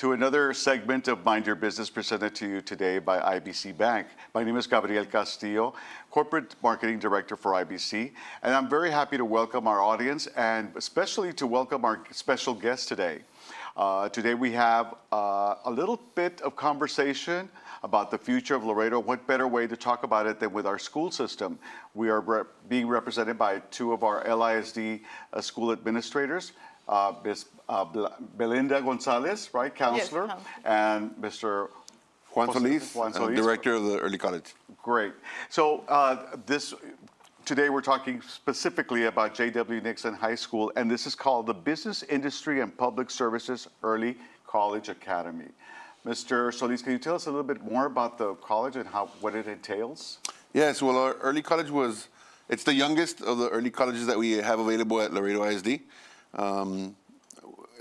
to another segment of Mind Your Business presented to you today by IBC Bank. My name is Gabriel Castillo, Corporate Marketing Director for IBC, and I'm very happy to welcome our audience and especially to welcome our special guest today. Today we have a little bit of conversation about the future of Laredo. What better way to talk about it than with our school system? We are being represented by two of our LISD school administrators, Ms. Belinda Gonzalez, right, counselor, Yes, and Mr. Juan Solis, director of the early college. Great. So today we're talking specifically about J.W. Nixon High School, and this is called the Business Industry and Public Services Early College Academy. Mr. Solis, can you tell us a little bit more about the college and what it entails? Yes, well, our early college it's the youngest of the early colleges that we have available at Laredo ISD.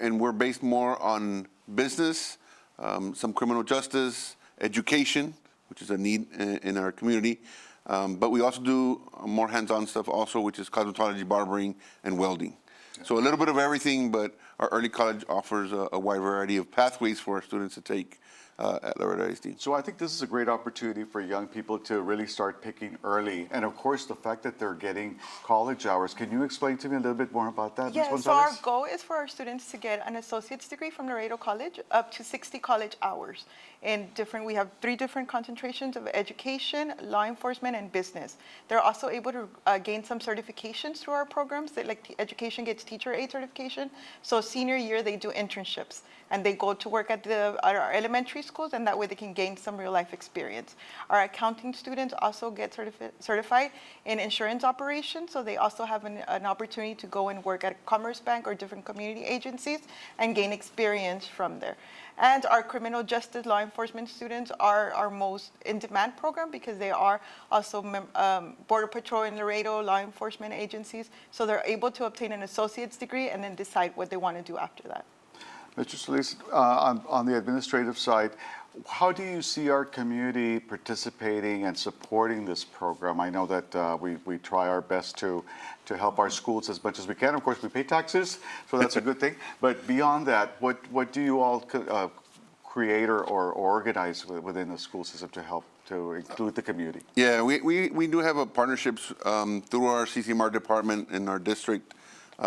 And we're based more on business, some criminal justice, education, which is a need in our community. But we also do more hands-on stuff also, which is cosmetology, barbering, and welding. So a little bit of everything, but our early college offers a wide variety of pathways for our students to take at Laredo ISD. So I think this is a great opportunity for young people to really start picking early. And of course, the fact that they're getting college hours. Can you explain to me a little bit more about that, Ms. Yes, so our Gonzalez? goal is for our students to get an associate's degree from Laredo College, up to 60 college hours. We have 3 different concentrations of education, law enforcement, and business. They're also able to gain some certifications through our programs. Education gets teacher aid certification. So senior year, they do internships. And they go to work at our elementary schools, and that way they can gain some real life experience. Our accounting students also get certified in insurance operations, so they also have an opportunity to go and work at Commerce Bank or different community agencies and gain experience from there. And our criminal justice law enforcement students are our most in-demand program because they are also Border Patrol and Laredo law enforcement agencies, so they're able to obtain an associate's degree and then decide what they want to do after that. Mr. Solis, on the administrative side, how do you see our community participating and supporting this program? I know that we try our best to help our schools as much as we can. Of course, we pay taxes, so that's a good thing. But beyond that, what do you all create or organize within the school system to help to include the community? Yeah, we do have partnerships through our CCMR department in our district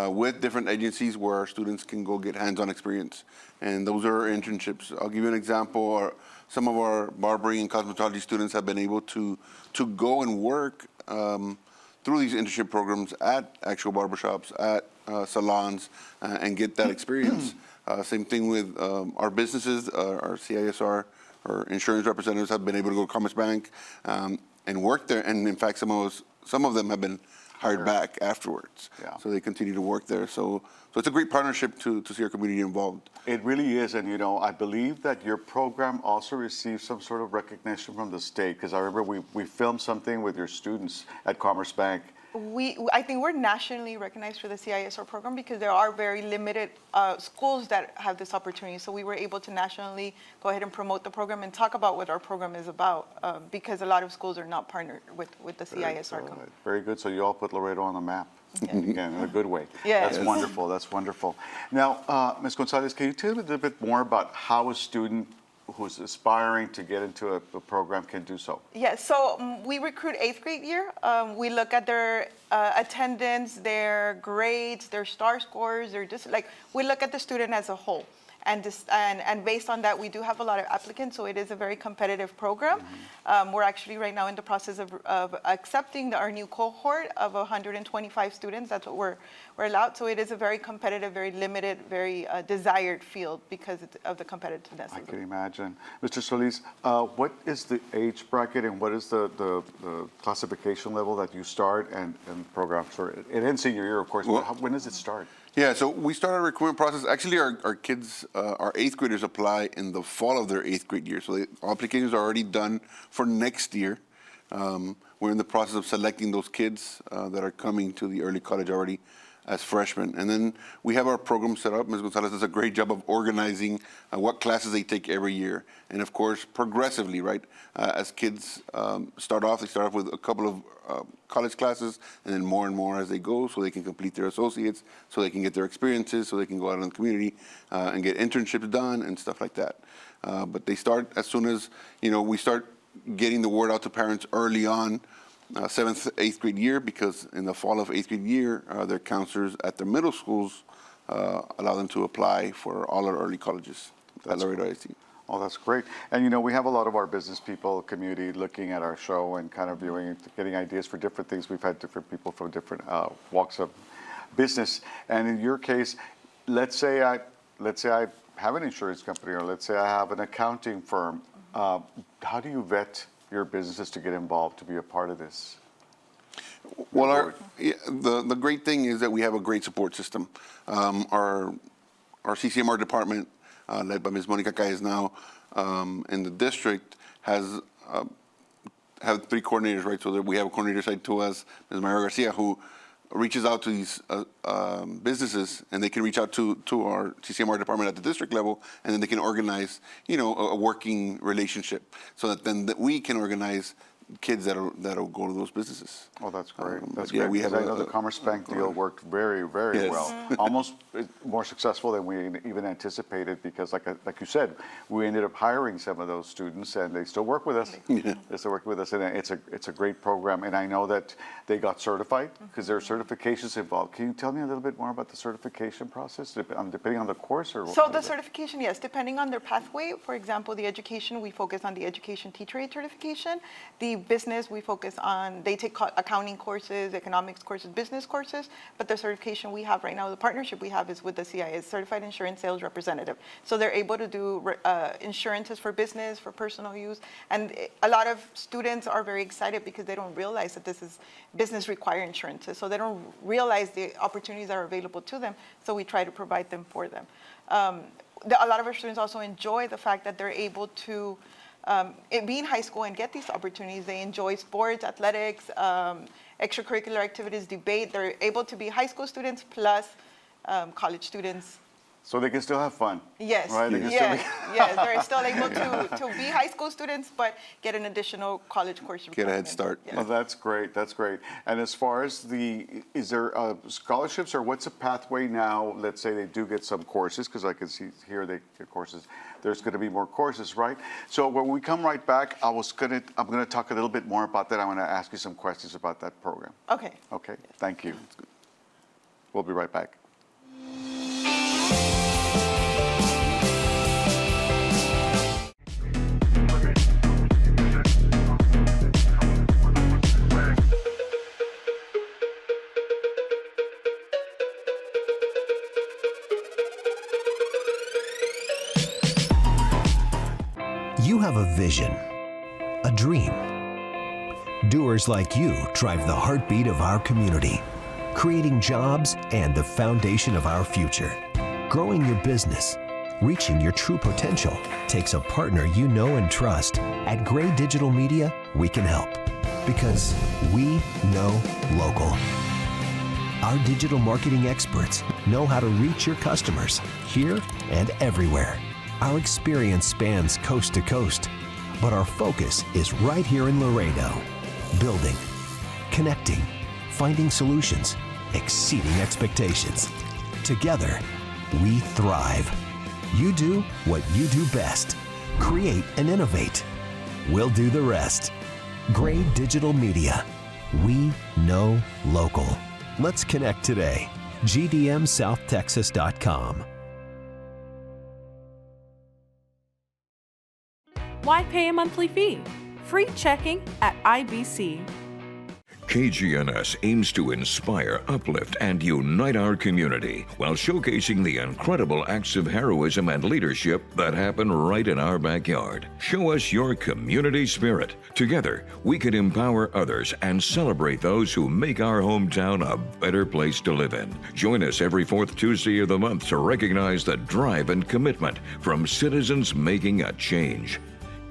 with different agencies where our students can go get hands-on experience. And those are internships. I'll give you an example. Some of our barbering and cosmetology students have been able to go and work through these internship programs at actual barbershops, at salons, and get that experience. Same thing with our businesses, our CISR, our insurance representatives have been able to go to Commerce Bank and work there. And in fact, some of them have been hired back afterwards. Yeah. So they continue to work there. So it's a great partnership to see our community involved. It really is, and I believe that your program also received some sort of recognition from the state, because I remember we filmed something with your students at Commerce Bank. I think we're nationally recognized for the CISR program because there are very limited schools that have this opportunity. So we were able to nationally go ahead and promote the program and talk about what our program is about because a lot of schools are not partnered with the CISR. Very good. So you all put Laredo on the map. Yeah. Again, in a good way. Yeah. That's wonderful. That's wonderful. Now, Ms. Gonzalez, can you tell me a little bit more about how a student who's aspiring to get into a program can do so? Yeah, so we recruit 8th grade year. We look at their attendance, their grades, their STAR scores. We look at the student as a whole. And based on that, we do have a lot of applicants, so it is a very competitive program. Mm-hmm. We're actually right now in the process of accepting our new cohort of 125 students. That's what we're allowed. So it is a very competitive, very limited, very desired field because of the competitiveness. I can imagine. Mr. Solis, what is the age bracket and what is the classification level that you start and program for? It ends senior year, of course, but when does it start? Yeah, so we start our recruitment process. Actually, our kids, our 8th graders apply in the fall of their 8th grade year. So the applications are already done for next year. We're in the process of selecting those kids that are coming to the early college already. as freshmen. And then we have our program set up. Ms. Gonzalez does a great job of organizing what classes they take every year. And of course, progressively, right? As kids start off, they start off with a couple of college classes, and then more and more as they go, so they can complete their associates, so they can get their experiences, so they can go out in the community and get internships done and stuff like that. But they start as soon as, we start getting the word out to parents early on, 7th, 8th grade year, because in the fall of 8th grade year, their counselors at their middle schools allow them to apply for all our early colleges at Laredo ISD. Oh, that's great. And we have a lot of our business people, community, looking at our show and kind of viewing, getting ideas for different things. We've had different people from different walks of business. And in your case, let's say I have an insurance company, or let's say I have an accounting firm. How do you vet your businesses to get involved, to be a part of this? Well, the great thing is that we have a great support system. Our CCMR department, led by Ms. Monica Caes now, in the district, have 3 coordinators, right? So that we have a coordinator assigned to us, Ms. Maria Garcia, who reaches out to these businesses, and they can reach out to our CCMR department at the district level, and then they can organize, a working relationship, so that then we can organize kids that'll go to those businesses. Oh, that's great. That's yeah, great. we have I know the Commerce Bank deal worked very, very Yes. well. Almost more successful than we even anticipated, because like you said, we ended up hiring some of those students, and they still work with us. Yeah. They still work with us, and it's a great program. And I know that they got certified, because there are certifications involved. Can you tell me a little bit more about the certification process, depending on the course? Or So the certification, yes, depending on their pathway. For example, the education, we focus on the education teacher aide certification. The business, we focus on, they take accounting courses, economics courses, business courses, but the certification we have right now, the partnership we have is with the CIS, Certified Insurance Sales Representative. So they're able to do insurances for business, for personal use, and a lot of students are very excited because they don't realize that this is business require insurances, so they don't realize the opportunities that are available to them, so we try to provide them for them. A lot of our students also enjoy the fact that they're able to be in high school and get these opportunities. They enjoy sports, athletics, extracurricular activities, debate. They're able to be high school students plus college students. So they can still have fun. Yes, right? They can yes, they're still able to be high school students, but get an additional college course. Get a head start. Yes. Oh, that's great. That's great. And as far as is there scholarships, or what's a pathway now? Let's say they do get some courses, because I can see here they get courses. There's going to be more courses, right? So when we come right back, I'm going to talk a little bit more about that. I'm going to ask you some questions about that program. Okay. Okay. Thank you. We'll be right back. You have a vision, a dream. Doers like you drive the heartbeat of our community, creating jobs and the foundation of our future. Growing your business, reaching your true potential takes a partner you know and trust. At Gray Digital Media, we can help, because we know local. Our digital marketing experts know how to reach your customers here and everywhere. Our experience spans coast to coast, but our focus is right here in Laredo. Building, connecting, finding solutions, exceeding expectations. Together, we thrive. You do what you do best. Create and innovate. We'll do the rest. Gray Digital Media. We know local. Let's connect today. GDMSouthTexas.com. Why pay a monthly fee? Free checking at IBC. KGNS aims to inspire, uplift, and unite our community while showcasing the incredible acts of heroism and leadership that happen right in our backyard. Show us your community spirit. Together, we can empower others and celebrate those who make our hometown a better place to live in. Join us every 4th Tuesday of the month to recognize the drive and commitment from citizens making a change.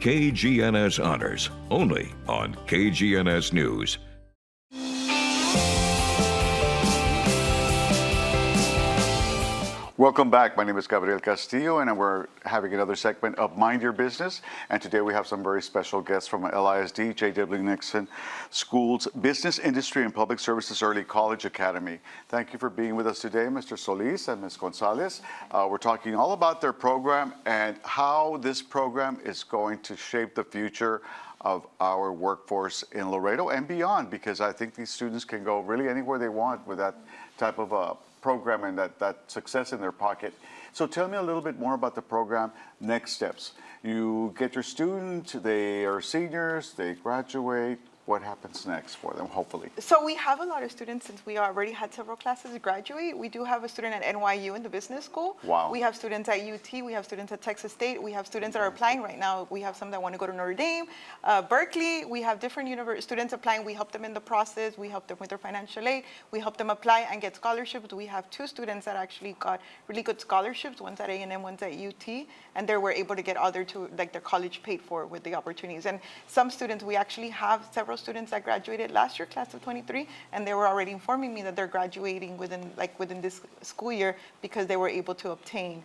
KGNS Honors, only on KGNS News. Welcome back. My name is Gabriel Castillo, and we're having another segment of Mind Your Business. And today we have some very special guests from LISD, J.W. Nixon School's Business, Industry, and Public Services Early College Academy. Thank you for being with us today, Mr. Solis and Ms. Gonzalez. We're talking all about their program and how this program is going to shape the future of our workforce in Laredo and beyond, because I think these students can go really anywhere they want with that type of program and that success in their pocket. So tell me a little bit more about the program, next steps. You get your student, they are seniors, they graduate. What happens next for them, hopefully? So we have a lot of students, since we already had several classes graduate. We do have a student at NYU in the business school. Wow. We have students at UT. We have students at Texas State. We have students that are applying right now. We have some that want to go to Notre Dame, Berkeley. We have different students applying. We help them in the process. We help them with their financial aid. We help them apply and get scholarships. We have 2 students that actually got really good scholarships. One's at A&M, one's at UT, and they were able to get their college paid for with the opportunities. And some students, we actually have several students that graduated last year, class of 23, and they were already informing me that they're graduating within this school year because they were able to obtain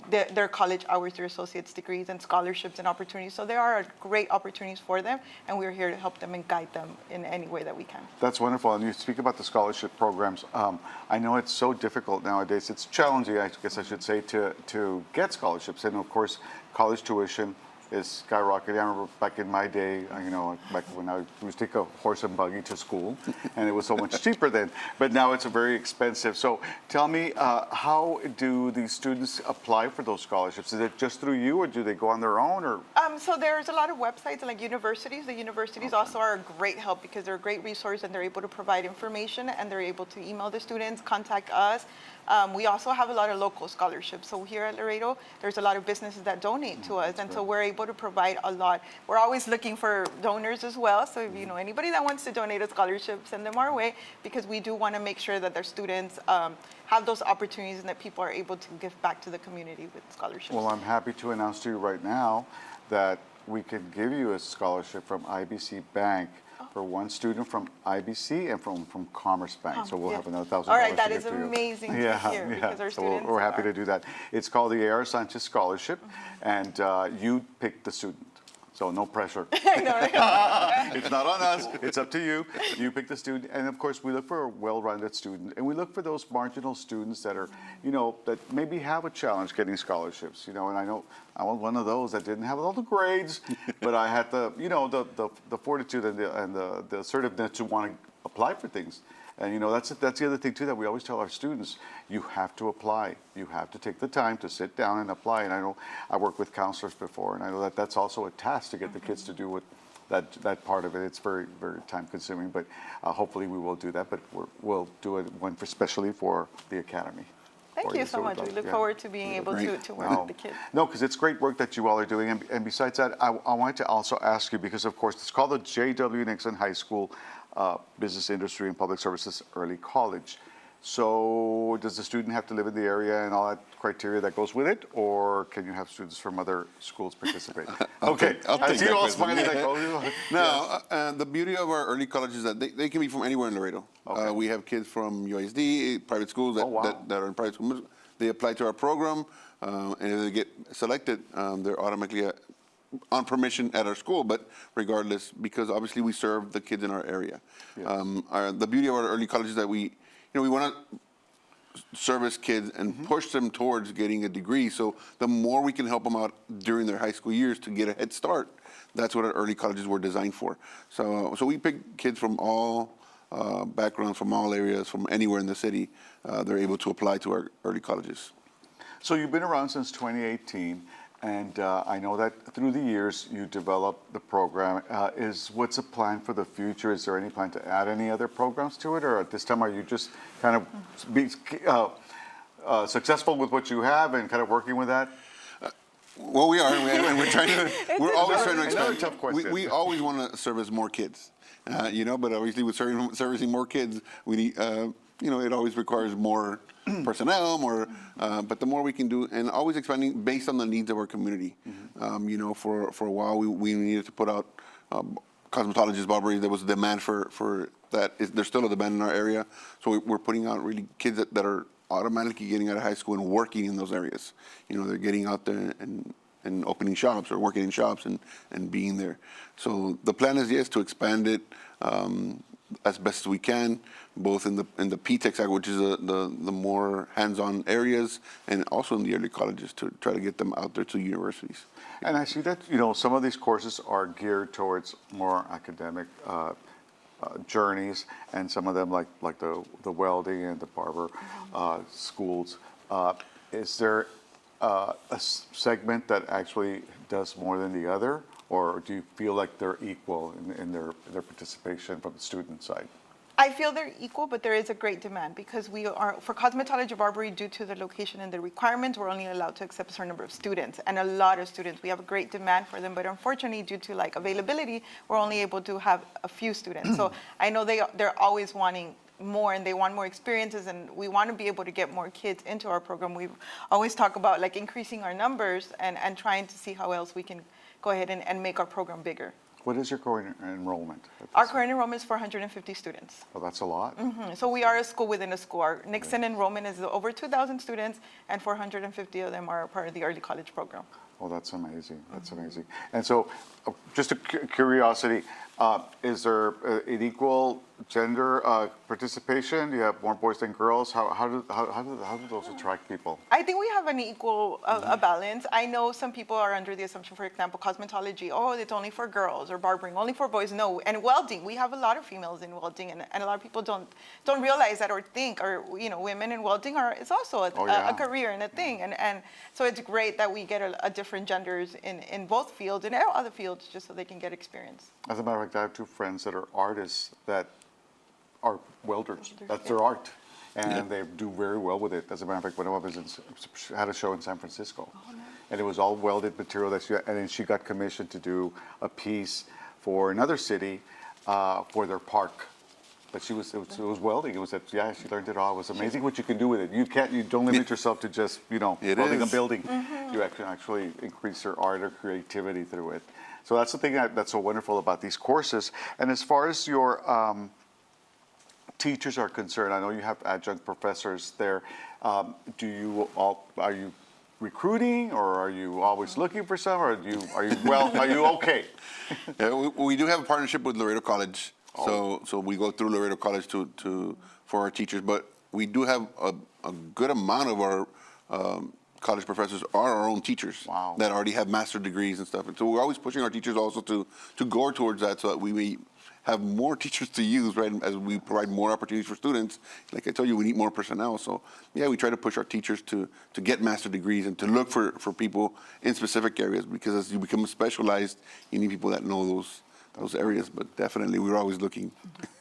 their college hours, their associate's degrees, and scholarships and opportunities. So there are great opportunities for them, and we're here to help them and guide them in any way that we can. That's wonderful. And you speak about the scholarship programs. I know it's so difficult nowadays. It's challenging, I guess I should say, to get scholarships. And of course, college tuition is skyrocketing. I remember back in my day, back when I used to take a horse and buggy to school, and it was so much cheaper then. But now it's very expensive. So tell me, how do these students apply for those scholarships? Is it just through you, or do they go on their own? Or so there's a lot of websites like universities. The universities also are a great help because they're a great resource and they're able to provide information and they're able to email the students, contact us. We also have a lot of local scholarships. So here at Laredo, there's a lot of businesses that donate to us, and so we're able to provide a lot. We're always looking for donors as well. So if you know anybody that wants to donate a scholarship, send them our way, because we do want to make sure that their students have those opportunities and that people are able to give back to the community with scholarships. Well, I'm happy to announce to you right now that we can give you a scholarship from IBC Bank for one student from IBC and from Commerce Bank. So we'll have another $1,000. All right, that to is give to you. amazing to hear, because our So students we're happy are- to do that. It's called the A.R. Sanchez Scholarship, and you pick the student. So no pressure. It's not on us. It's up to you. You pick the student. And of course, we look for a well-rounded student. And we look for those marginal students that are, that maybe have a challenge getting scholarships. And I know I was one of those that didn't have all the grades, but I had the fortitude and the assertiveness to want to apply for things. And that's the other thing too that we always tell our students: you have to apply. You have to take the time to sit down and apply. And I know I worked with counselors before, and I know that that's also a task to get the kids to do that part of it. It's very, very time consuming, but hopefully we will do that. But we'll do one especially for the academy. Thank you so much. We look forward to being able to work with the kids. No, because it's great work that you all are doing. And besides that, I wanted to also ask you, because of course it's called the J.W. Nixon High School Business, Industry, and Public Services Early College. So does the student have to live in the area and all that criteria that goes with it, or can you have students from other schools participate? Okay, I see you all smiling like, oh. Now, the beauty of our early college is that they can be from anywhere in Laredo. Okay. We have kids from USD, private schools that are in private schools. They apply to our program, and if they get selected, they're automatically on permission at our school, but regardless, because obviously we serve the kids in our area. Yes. The beauty of our early college is that we want to service kids and push them towards getting a degree. So the more we can help them out during their high school years to get a head start, that's what our early colleges were designed for. So we pick kids from all backgrounds, from all areas, from anywhere in the city. They're able to apply to our early colleges. So you've been around since 2018. And I know that through the years you developed the program. What's the plan for the future? Is there any plan to add any other programs to it, or at this time are you just kind of successful with what you have and kind of working with that? Well, we are, and we're trying to. We're always trying to expand. Another tough question. We always want to service more kids, but obviously with servicing more kids, we need. It always requires more personnel, but the more we can do, and always expanding based on the needs of our community. For a while we needed to put out cosmetologist barbery. There was a demand for that. There's still a demand in our area, so we're putting out really kids that are automatically getting out of high school and working in those areas. You know, they're getting out there and opening shops or working in shops and being there. So the plan is, yes, to expand it as best as we can, both in the P-Tech side, which is the more hands-on areas, and also in the early colleges to try to get them out there to universities. And I see that, you know, some of these courses are geared towards more academic journeys, and some of them like the welding and the barber schools. Is there a segment that actually does more than the other, or do you feel like they're equal in their participation from the student side? I feel they're equal, but there is a great demand because we are, for cosmetology barbery, due to the location and the requirements, we're only allowed to accept a certain number of students, and a lot of students. We have a great demand for them, but unfortunately, due to like availability, we're only able to have a few students. So I know they're always wanting more, and they want more experiences, and we want to be able to get more kids into our program. We always talk about like increasing our numbers and trying to see how else we can go ahead and make our program bigger. What is your current enrollment? Our current enrollment is 450 students. Well, that's a lot. So we are a school within a school. Our Nixon enrollment is over 2,000 students, and 450 of them are part of the early college program. Oh, that's amazing. That's amazing. And so, just a curiosity, is there an equal gender participation? Do you have more boys than girls? How do those attract people? I think we have an equal a balance. I know some people are under the assumption, for example, cosmetology, oh, it's only for girls, or barbering, only for boys. No, and welding, we have a lot of females in welding, and a lot of people don't realize that or think, or, you know, women in welding is also a career and a thing. And so it's great that we get a different genders in both fields and other fields, just so they can get experience. As a matter of fact, I have two friends that are artists that are welders. That's their art. And they do very well with it. As a matter of fact, one of them had a show in San Francisco. Oh, nice. And it was all welded material. And then she got commissioned to do a piece for another city for their park. But it was welding. It was she learned it all. It was amazing what you can do with it. You don't limit yourself to just, building a building. You actually increase your art or creativity through it. So that's the thing that's so wonderful about these courses. And as far as your teachers are concerned, I know you have adjunct professors there. Are you recruiting, or are you always looking for some, or are you okay? We do have a partnership with Laredo College. So we go through Laredo College for our teachers, but we do have a good amount of our college professors are our own teachers that already have master degrees and stuff. And so we're always pushing our teachers also to go towards that, so that we have more teachers to use, right, as we provide more opportunities for students. Like I told you, we need more personnel. So yeah, we try to push our teachers to get master degrees and to look for people in specific areas, because as you become specialized, you need people that know those areas. But definitely, we're always looking.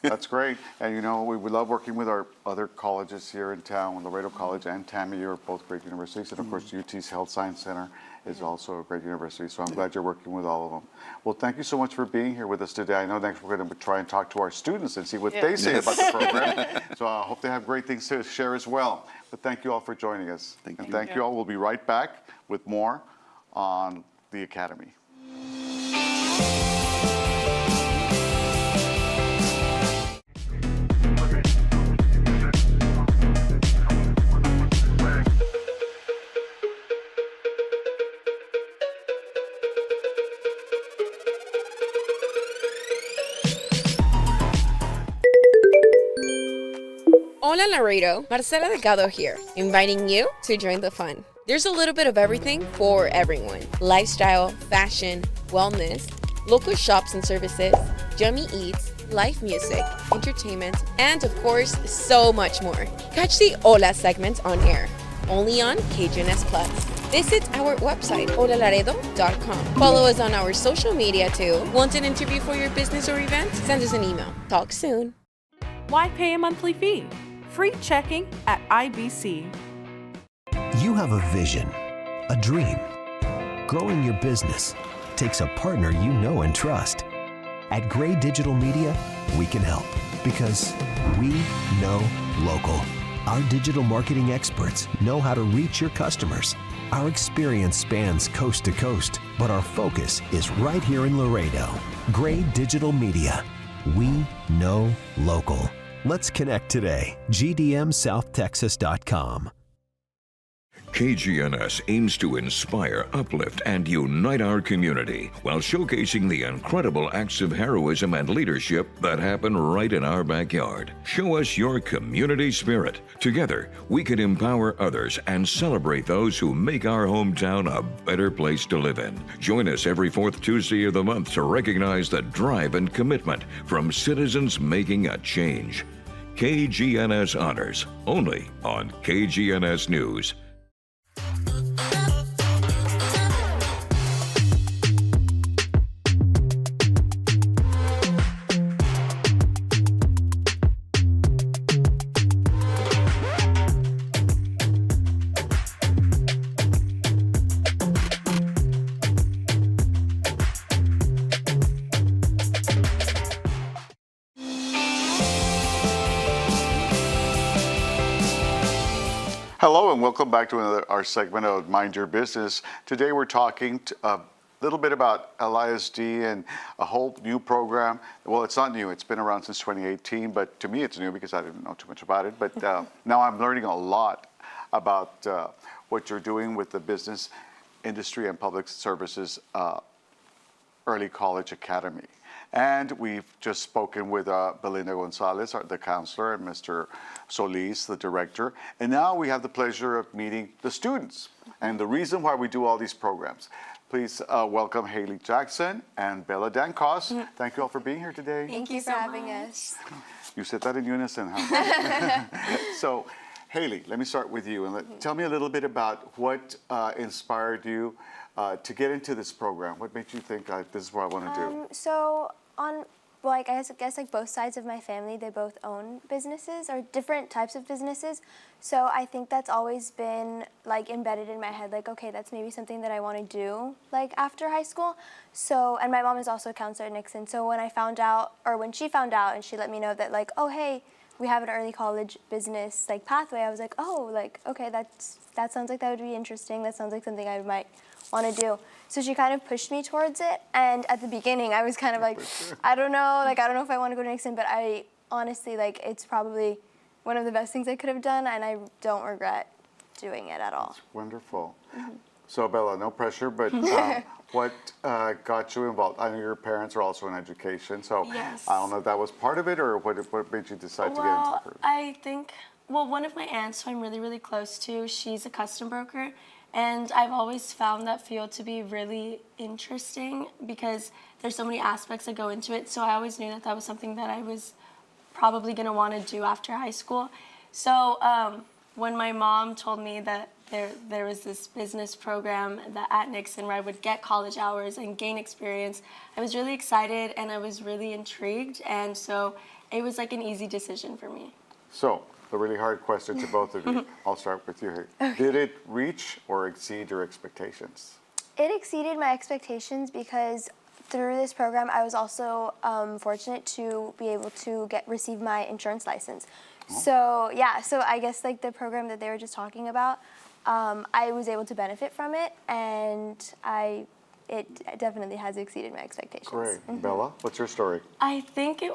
That's great. And we love working with our other colleges here in town. Laredo College and TAMI are both great universities. And of course, UT's Health Science Center is also a great university. So I'm glad you're working with all of them. Well, thank you so much for being here with us today. I know next we're going to try and talk to our students and see what they say about the program. So I hope they have great things to share as well. But thank you all for joining us. Thank you all. We'll be right back with more on the Academy. Hola Laredo, Marcela Delgado here, inviting you to join the fun. There's a little bit of everything for everyone. Lifestyle, fashion, wellness, local shops and services, yummy eats, live music, entertainment, and of course, so much more. Catch the Hola segment on air, only on KGNS Plus. Visit our website, holalaredo.com. Follow us on our social media too. Want an interview for your business or event? Send us an email. Talk soon. Why pay a monthly fee? Free checking at IBC. You have a vision, a dream. Growing your business takes a partner you know and trust. At Gray Digital Media, we can help because we know local. Our digital marketing experts know how to reach your customers. Our experience spans coast to coast, but our focus is right here in Laredo. Gray Digital Media. We know local. Let's connect today. GDMSouthTexas.com. KGNS aims to inspire, uplift, and unite our community while showcasing the incredible acts of heroism and leadership that happen right in our backyard. Show us your community spirit. Together, we can empower others and celebrate those who make our hometown a better place to live in. Join us every fourth Tuesday of the month to recognize the drive and commitment from citizens making a change. KGNS Honors, only on KGNS News. Hello and welcome back to our segment of Mind Your Business. Today we're talking a little bit about LISD and a whole new program. Well, it's not new. It's been around since 2018, but to me it's new because I didn't know too much about it. But now I'm learning a lot about what you're doing with the Business Industry and Public Services Early College Academy. And we've just spoken with Belinda Gonzalez, the counselor, and Mr. Solis, the director. And now we have the pleasure of meeting the students and the reason why we do all these programs. Please welcome Haley Jackson and Bella Dancos. Thank you all for being here today. Thank you for having us. You said that in unison, huh? So, Haley, let me start with you. And tell me a little bit about what inspired you to get into this program. What made you think this is what I want to do? So on, like, I guess like both sides of my family, they both own businesses or different types of businesses. So I think that's always been like embedded in my head, like, okay, that's maybe something that I want to do like after high school. So, and my mom is also a counselor at Nixon. So when I found out, or when she found out and she let me know that like, oh, hey, we have an early college business like pathway, I was like, oh, like, okay, that sounds like that would be interesting. That sounds like something I might want to do. So she kind of pushed me towards it. And at the beginning, I was kind of like, I don't know if I want to go to Nixon, but I honestly, like, it's probably one of the best things I could have done, and I don't regret doing it at all. That's wonderful. So, Bella, no pressure, but what got you involved? I know your parents are also in education, so Yes. I don't know if that was part of it or what made you decide to get into it? I think, one of my aunts who I'm really, really close to, she's a custom broker. And I've always found that field to be really interesting because there's so many aspects that go into it. So I always knew that that was something that I was probably going to want to do after high school. So when my mom told me that there was this business program at Nixon where I would get college hours and gain experience, I was really excited and I was really intrigued. And so it was like an easy decision for me. So, the really hard question to both of you. I'll start with you. Did it reach or exceed your expectations? It exceeded my expectations because through this program, I was also fortunate to be able to receive my insurance license. So yeah, so I guess like the program that they were just talking about, I was able to benefit from it, and it definitely has exceeded my expectations. Great. Bella, what's your story? I think it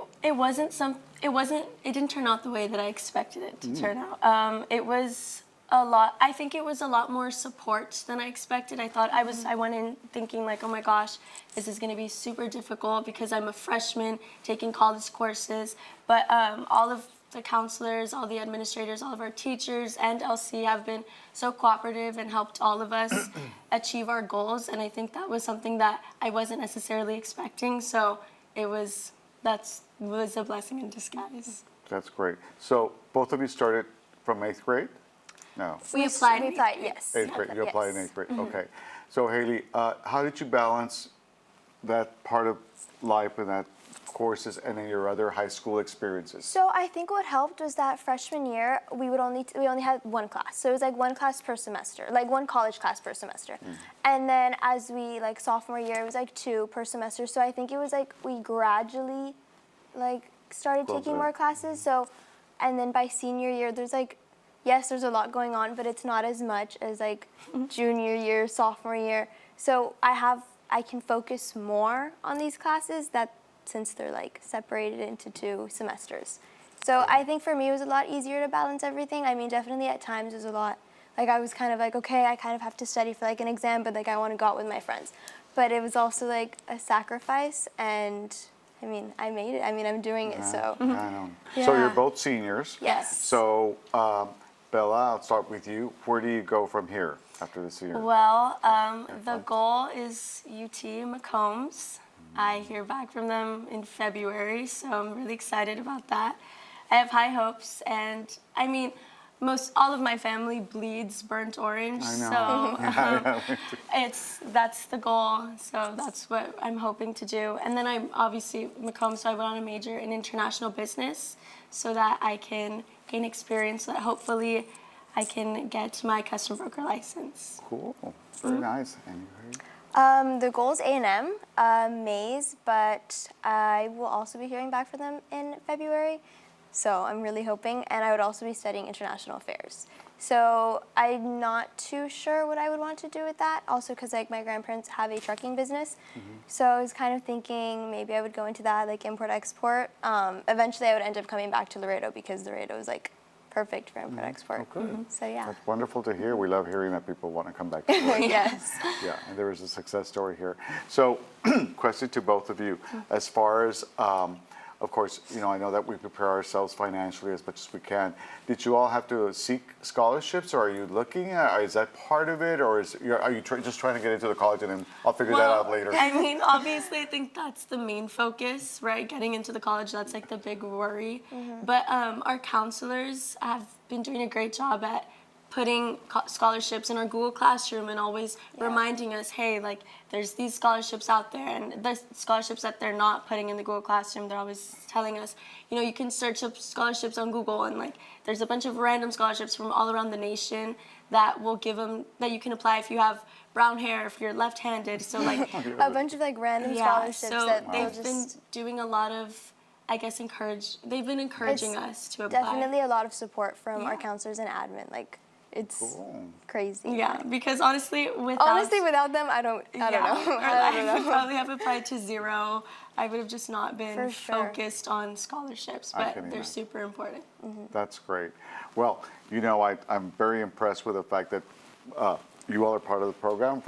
didn't turn out the way that I expected it to turn out. It was I think it was a lot more support than I expected. I went in thinking like, oh my gosh, this is gonna be super difficult because I'm a freshman taking college courses. But all of the counselors, all the administrators, all of our teachers and LC have been so cooperative and helped all of us achieve our goals. And I think that was something that I wasn't necessarily expecting. So that was a blessing in disguise. That's great. So, both of you started from 8th grade? No. We applied, yes. 8th grade. You applied in 8th grade. Okay. So, Haley, how did you balance that part of life and that courses and then your other high school experiences? So I think what helped was that freshman year we only had one class, so it was like one class per semester, like one college class per semester. And then as we like sophomore year, it was like two per semester. So I think it was like we gradually like started taking more classes. So, and then by senior year, there's like, yes, there's a lot going on, but it's not as much as like junior year, sophomore year. So I can focus more on these classes since they're like separated into two semesters. So I think for me it was a lot easier to balance everything. I mean, definitely at times it was a lot, like I was kind of like, okay, I kind of have to study for like an exam, but like I want to go out with my friends. But it was also like a sacrifice, and I mean, I made it. I mean, I'm doing it, so. I know. So Yeah. you're both seniors. Yes. So Bella, I'll start with you. Where do you go from here after this year? Well, the goal is UT Macombs. I hear back from them in February, so I'm really excited about that. I have high hopes, and I mean, all of my family bleeds burnt orange, so that's the goal. So that's what I'm hoping to do. And then I'm obviously Macomb, so I went on a major in international business, so that I can gain experience, so that hopefully I can get my custom broker license. Cool. Very nice. And you? The goal is A&M, Mays, but I will also be hearing back from them in February. So I'm really hoping, and I would also be studying international affairs. So I'm not too sure what I would want to do with that, also because like my grandparents have a trucking business. So I was kind of thinking maybe I would go into that, like import-export. Eventually I would end up coming back to Laredo because Laredo is like perfect for import-export. So yeah. That's wonderful to hear. We love hearing that people want to come back to work. Yes. Yeah, and there is a success story here. So, question to both of you. As far as, of course, you know, I know that we prepare ourselves financially as much as we can. Did you all have to seek scholarships, or are you looking at, is that part of it, or are you just trying to get into the college and then I'll figure that out later? I mean, obviously, I think that's the main focus, right? Getting into the college, that's like the big worry. But our counselors have been doing a great job at putting scholarships in our Google Classroom and always reminding us, hey, like there's these scholarships out there, and the scholarships that they're not putting in the Google Classroom, they're always telling us, you know, you can search up scholarships on Google, and like there's a bunch of random scholarships from all around the nation that will give them, that you can apply if you have brown hair, if you're left-handed, so like A bunch of like random scholarships so that they'll they've been doing a lot of, I guess, they've been encouraging us to apply. Definitely a lot of support from our counselors and admin. Like it's crazy. Yeah, because honestly, without them, I don't know. I would probably have applied to zero. I would have just not been For sure. focused on scholarships, I but can they're imagine. super important. That's great. Well, you know, I'm very impressed with the fact that you all are part of the program,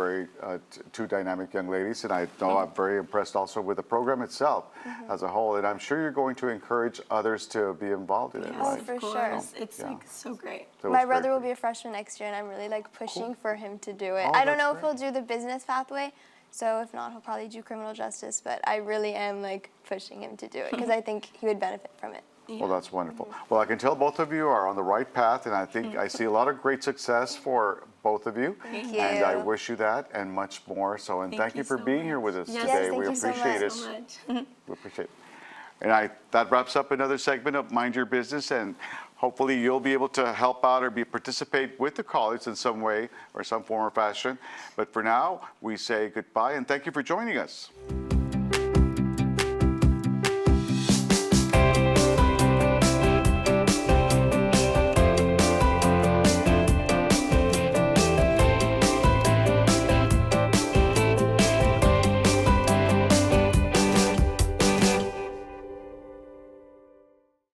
two dynamic young ladies, and I know I'm very impressed also with the program itself as a whole, and I'm sure you're going to encourage others to be involved in it, Oh, right? for Of sure. course, it's like so great. So My it's brother great will for be a freshman next year, and I'm really like pushing for him to do it. Oh, I don't that's know if great. he'll do the business pathway, so if not, he'll probably do criminal justice. But I really am like pushing him to do it because I think he would benefit from it. Well, that's wonderful. Well, I can tell both of you are on the right path, and I think I see a lot of great success for both of you. Thank And I you. wish you that and much more. So, and thank you for so being much. here with us Yes, today. thank We you so appreciate it. So much. We appreciate it. And that wraps up another segment of Mind Your Business, and hopefully you'll be able to help out or participate with the college in some way or some form or fashion. But for now, we say goodbye and thank you for joining us.